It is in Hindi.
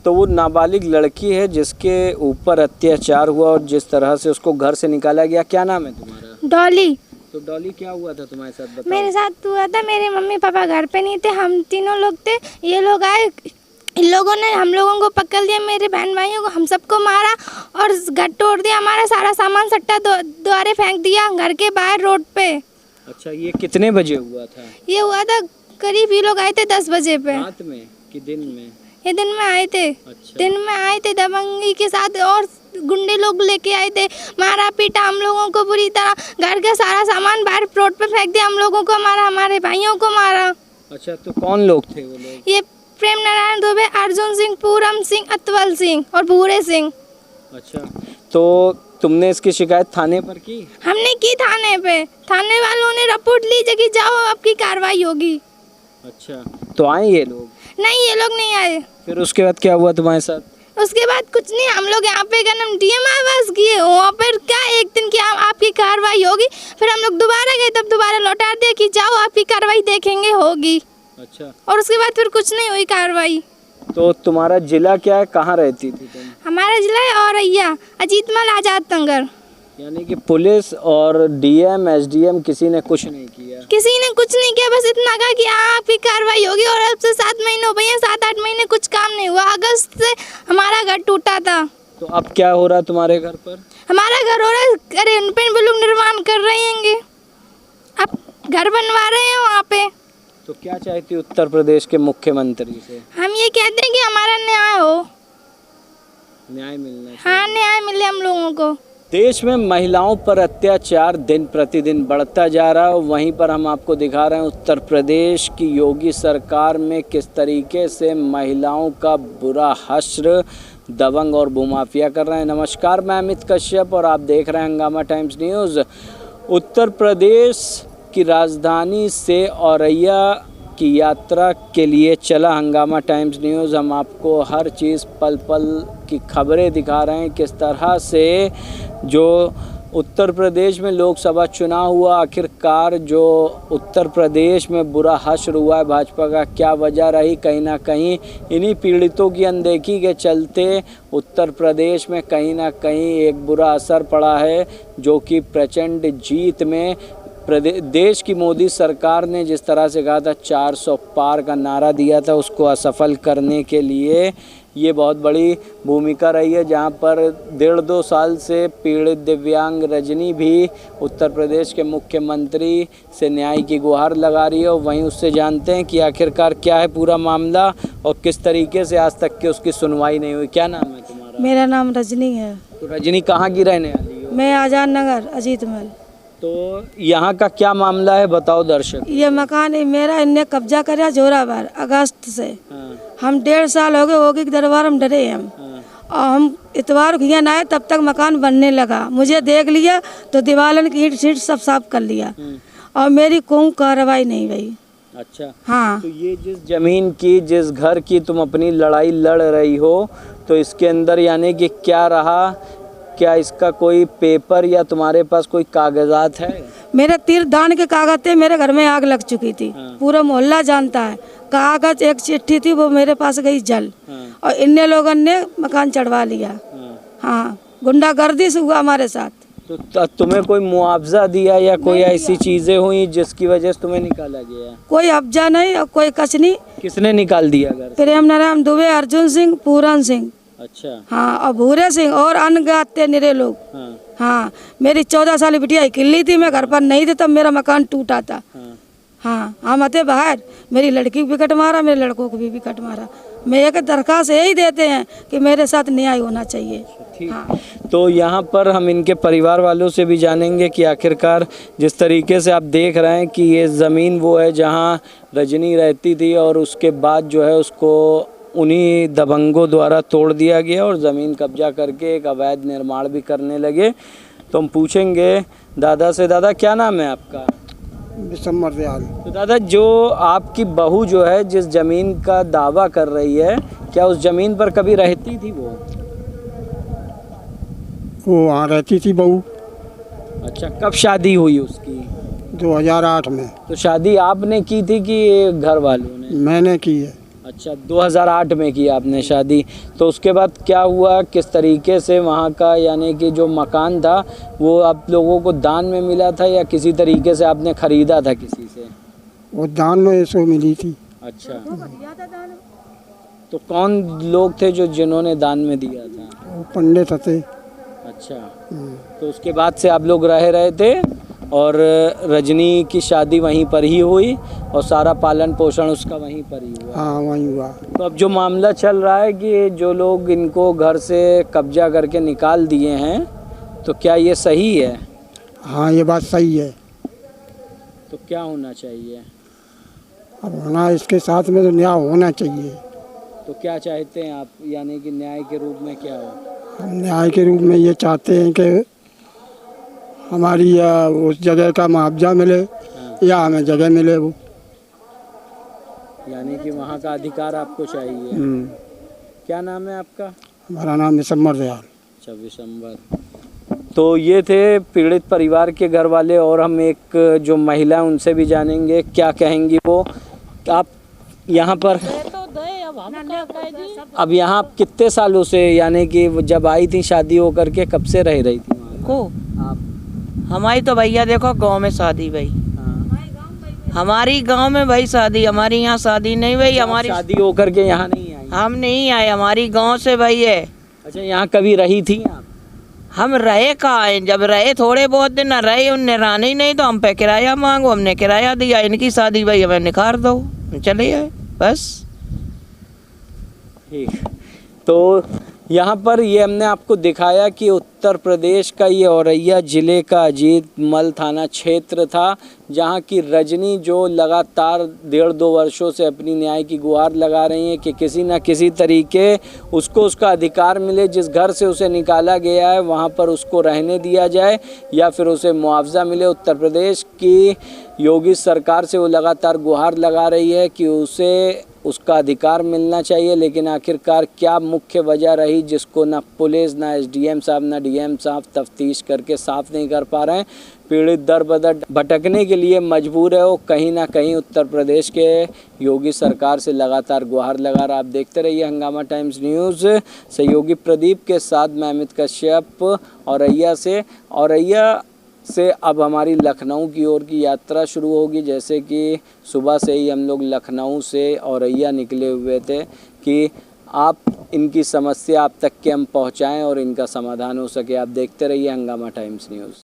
तो वो नाबालिग लड़की है जिसके ऊपर अत्याचार हुआ और जिस तरह से उसको घर से निकाला गया, क्या नाम है तुम्हारा? डॉली। तो डॉली, क्या हुआ था तुम्हारे साथ, बताओ। मेरे साथ हुआ था, मेरे मम्मी पापा घर पे नहीं थे, हम तीनों लोग थे। ये लोग आए, इन लोगों ने हम लोगों को पकड़ लिया, मेरे बहन भाइयों को, हम सबको मारा और घर तोड़ दिया। हमारा सारा सामान सट्टा द्वारे फेंक दिया घर के बाहर रोड पे। अच्छा, ये कितने बजे हुआ था? ये हुआ था करीब, ये लोग आए थे 10 बजे पे। रात में कि दिन में? ये दिन में आए थे। अच्छा। दिन में आए थे दबंगी के साथ और गुंडे लोग लेके आए थे, मारा पीटा हम लोगों को बुरी तरह, घर का सारा सामान बाहर रोड पे फेंक दिया, हम लोगों को मारा, हमारे भाइयों को मारा। अच्छा, तो कौन लोग थे वो लोग? ये प्रेम नारायण दुबे, अर्जुन सिंह, पूरम सिंह, अतवल सिंह और भूरे सिंह। अच्छा, तो तुमने इसकी शिकायत थाने पर की? हमने की थाने पे, थाने वालों ने रिपोर्ट ली कि जाओ आपकी कार्रवाई होगी। अच्छा, तो आए ये लोग? नहीं, ये लोग नहीं आए। फिर उसके बाद क्या हुआ तुम्हारे साथ? उसके बाद कुछ नहीं, हम लोग यहाँ पे गए, डीएम आवास किए, वहाँ पर क्या एक दिन की आपकी कार्रवाई होगी। फिर हम लोग दोबारा गए, तब दोबारा लौटा दिया कि जाओ आपकी कार्रवाई देखेंगे होगी। अच्छा, और उसके बाद फिर कुछ नहीं हुई कार्रवाई। तो तुम्हारा जिला क्या है, कहाँ रहती थी तुम? हमारा जिला है औरैया, अजीतमल आजाद नगर। यानी कि पुलिस और डीएम एसडीएम किसी ने कुछ नहीं किया? किसी ने कुछ नहीं किया, बस इतना कहा कि आपकी कार्रवाई होगी। और अब से 7 महीने हो गए हैं, 7-8 महीने कुछ काम नहीं हुआ। अगस्त से हमारा घर टूटा था। तो अब क्या हो रहा है तुम्हारे घर पर? हमारा घर हो रहा है, अरे उन पे वो लोग निर्माण कर रहे हैं, अब घर बनवा रहे हैं वहाँ पे। तो क्या चाहती उत्तर प्रदेश के मुख्यमंत्री से? हम ये कहते हैं कि हमारा न्याय हो, न्याय मिलना चाहिए। हाँ, न्याय मिले हम लोगों को। देश में महिलाओं पर अत्याचार दिन प्रतिदिन बढ़ता जा रहा है। वहीं पर हम आपको दिखा रहे हैं उत्तर प्रदेश की योगी सरकार में किस तरीके से महिलाओं का बुरा हश्र दबंग और भूमाफिया कर रहे हैं। नमस्कार, मैं अमित कश्यप और आप देख रहे हैं हंगामा टाइम्स न्यूज़। उत्तर प्रदेश की राजधानी से औरैया की यात्रा के लिए चला हंगामा टाइम्स न्यूज़। हम आपको हर चीज़ पल पल की खबरें दिखा रहे हैं, किस तरह से जो उत्तर प्रदेश में लोकसभा चुनाव हुआ, आखिरकार जो उत्तर प्रदेश में बुरा हश्र हुआ है भाजपा का, क्या वजह रही। कहीं ना कहीं इन्हीं पीड़ितों की अनदेखी के चलते उत्तर प्रदेश में कहीं ना कहीं एक बुरा असर पड़ा है, जो कि प्रचंड जीत में देश की मोदी सरकार ने जिस तरह से कहा था 400 पार का नारा दिया था, उसको असफल करने के लिए ये बहुत बड़ी भूमिका रही है। जहां पर 1.5-2 साल से पीड़ित दिव्यांग रजनी भी उत्तर प्रदेश के मुख्यमंत्री से न्याय की गुहार लगा रही है। और वहीं उससे जानते हैं कि आखिरकार क्या है पूरा मामला और किस तरीके से आज तक की उसकी सुनवाई नहीं हुई। क्या नाम है तुम्हारा? मेरा नाम रजनी है। तो रजनी कहाँ की रहने वाली हो? मैं आजाद नगर अजीतमल। तो यहाँ का क्या मामला है, बताओ दर्शक। ये मकान मेरा इनने कब्जा करा जोरावर अगस्त से। हाँ, हम 1.5 साल हो गए होगी के दरबार हम डरे हम। हाँ, और हम इतवार को यहाँ आए तब तक मकान बनने लगा, मुझे देख लिया तो दीवालन की ईंट सीट सब साफ कर लिया और मेरी कोई कार्रवाई नहीं हुई। अच्छा, हाँ, तो ये जिस जमीन की, जिस घर की तुम अपनी लड़ाई लड़ रही हो, तो इसके अंदर यानी कि क्या रहा, क्या इसका कोई पेपर या तुम्हारे पास कोई कागजात है? मेरे तीर्थदान के कागज थे, मेरे घर में आग लग चुकी थी। हाँ। पूरा मोहल्ला जानता है। कागज एक चिट्ठी थी, वो मेरे पास गई जल। हाँ, और इन्ने लोगों ने मकान चढ़वा लिया। हाँ। हाँ, गुंडागर्दी से हुआ हमारे साथ। तो तुम्हें कोई मुआवजा दिया या कोई ऐसी चीजें हुई जिसकी वजह से तुम्हें निकाला गया? कोई अब्जा नहीं और कोई कच नहीं। किसने निकाल दिया घर से? प्रेम नारायण दुबे, अर्जुन सिंह, पूरन सिंह, अच्छा, हाँ, और भूरे सिंह और अनगाते निरे लोग। हाँ, हाँ, मेरी 14 साल बिटिया किल्ली थी, मैं घर पर नहीं थी तब मेरा मकान टूटा था। हाँ। हाँ, हम आते बाहर, मेरी लड़की को भी कट मारा, मेरे लड़कों को भी कट मारा। मैं एक दरखास्त यही देते हैं कि मेरे साथ न्याय होना चाहिए। ठीक। हाँ। तो यहाँ पर हम इनके परिवार वालों से भी जानेंगे कि आखिरकार जिस तरीके से आप देख रहे हैं कि ये ज़मीन वो है जहाँ रजनी रहती थी और उसके बाद जो है उसको उन्हीं दबंगों द्वारा तोड़ दिया गया और ज़मीन कब्जा करके एक अवैध निर्माण भी करने लगे। तो हम पूछेंगे दादा से, दादा क्या नाम है आपका? विशंबर दयाल। तो दादा, जो आपकी बहू जो है जिस ज़मीन का दावा कर रही है, क्या उस ज़मीन पर कभी रहती थी वो? वहाँ रहती थी बहू। अच्छा, कब शादी हुई उसकी? 2008 में। तो शादी आपने की थी कि घर वालों ने? मैंने की है। अच्छा, 2008 में की आपने शादी। तो उसके बाद क्या हुआ, किस तरीके से वहाँ का यानी कि जो मकान था वो आप लोगों को दान में मिला था या किसी तरीके से आपने ख़रीदा था किसी से? वो दान में ऐसे मिली थी। अच्छा, तो कौन लोग थे जो जिन्होंने दान में दिया था? वो पंडित थे। अच्छा, तो उसके बाद से आप लोग रह रहे थे और रजनी की शादी वहीं पर ही हुई और सारा पालन पोषण उसका वहीं पर ही हुआ। हाँ वहीं हुआ। तो अब जो मामला चल रहा है कि जो लोग इनको घर से कब्जा करके निकाल दिए हैं, तो क्या ये सही है? हाँ ये बात सही है। तो क्या होना चाहिए? अब होना इसके साथ में तो न्याय होना चाहिए। तो क्या चाहते हैं आप, यानी कि न्याय के रूप में क्या हो? हम न्याय के रूप में ये चाहते हैं कि हमारी उस जगह का मुआवजा मिले या हमें जगह मिले वो। यानी कि वहाँ का अधिकार आपको चाहिए। क्या नाम है आपका? हमारा नाम विशंबर दयाल। अच्छा, विशंबर। तो ये थे पीड़ित परिवार के घर वाले और हम एक जो महिला उनसे भी जानेंगे क्या कहेंगी वो। आप यहाँ पर अब यहाँ आप कितने सालों से, यानी कि जब आई थी शादी होकर के, कब से रह रही थी वहाँ को? आप? हमारी तो भैया देखो गांव में शादी भाई। हमारी गांव में भाई शादी, हमारी यहाँ शादी नहीं भाई। हमारी शादी होकर के यहाँ नहीं आई? हम नहीं आए, हमारी गांव से भाई है। अच्छा, यहाँ कभी रही थी आप? हम रहे कहाँ हैं, जब रहे थोड़े बहुत दिन न रहे, उनने रहने ही नहीं तो हम पे किराया मांगो, हमने किराया दिया। इनकी शादी भाई हमें निखार दो, चले आए बस। ठीक, तो यहाँ पर ये हमने आपको दिखाया कि उत्तर प्रदेश का ये औरैया ज़िले का अजीतमल थाना क्षेत्र था, जहाँ की रजनी जो लगातार 1.5-2 वर्षों से अपनी न्याय की गुहार लगा रही हैं कि किसी न किसी तरीके उसको उसका अधिकार मिले। जिस घर से उसे निकाला गया है वहाँ पर उसको रहने दिया जाए या फिर उसे मुआवजा मिले। उत्तर प्रदेश की योगी सरकार से वो लगातार गुहार लगा रही है कि उसे उसका अधिकार मिलना चाहिए, लेकिन आखिरकार क्या मुख्य वजह रही जिसको ना पुलिस, ना एसडीएम साहब, ना डीएम साहब तफ्तीश करके साफ नहीं कर पा रहे हैं। पीड़ित दर बदर भटकने के लिए मजबूर है वो कहीं ना कहीं उत्तर प्रदेश के योगी सरकार से लगातार गुहार लगा रहा। आप देखते रहिए हंगामा टाइम्स न्यूज़। सहयोगी प्रदीप के साथ मैं अमित कश्यप औरैया से अब हमारी लखनऊ की ओर की यात्रा शुरू होगी। जैसे कि सुबह से ही हम लोग लखनऊ से औरैया निकले हुए थे कि आप इनकी समस्या आप तक के हम पहुंचाएं और इनका समाधान हो सके। आप देखते रहिए हंगामा टाइम्स न्यूज़।